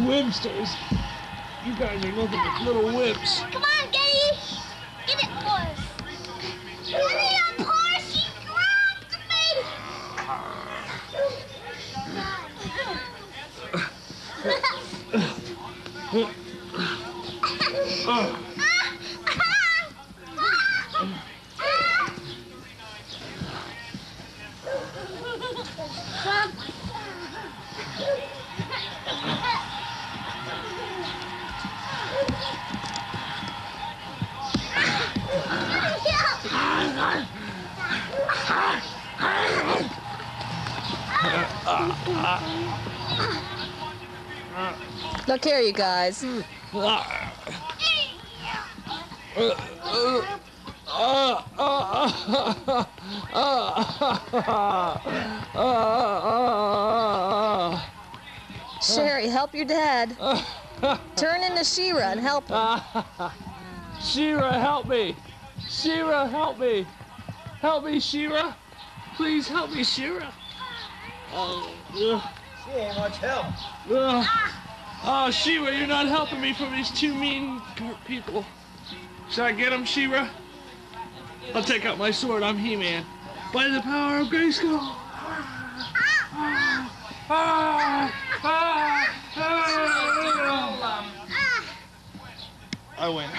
Wimsters. You guys are nothing but little whips. Come on, Getty. Get it, boys. Getty, I'm poor. She grabbed me. Look here, you guys. Sherry, help your dad. Turn into She-Ra and help him. She-Ra, help me. She-Ra, help me. Help me, She-Ra. Please help me, She-Ra. She ain't much help. Oh, She-Ra, you're not helping me from these two mean people. Should I get them, She-Ra? I'll take out my sword. I'm He-Man. By the power of Grayskull. I win.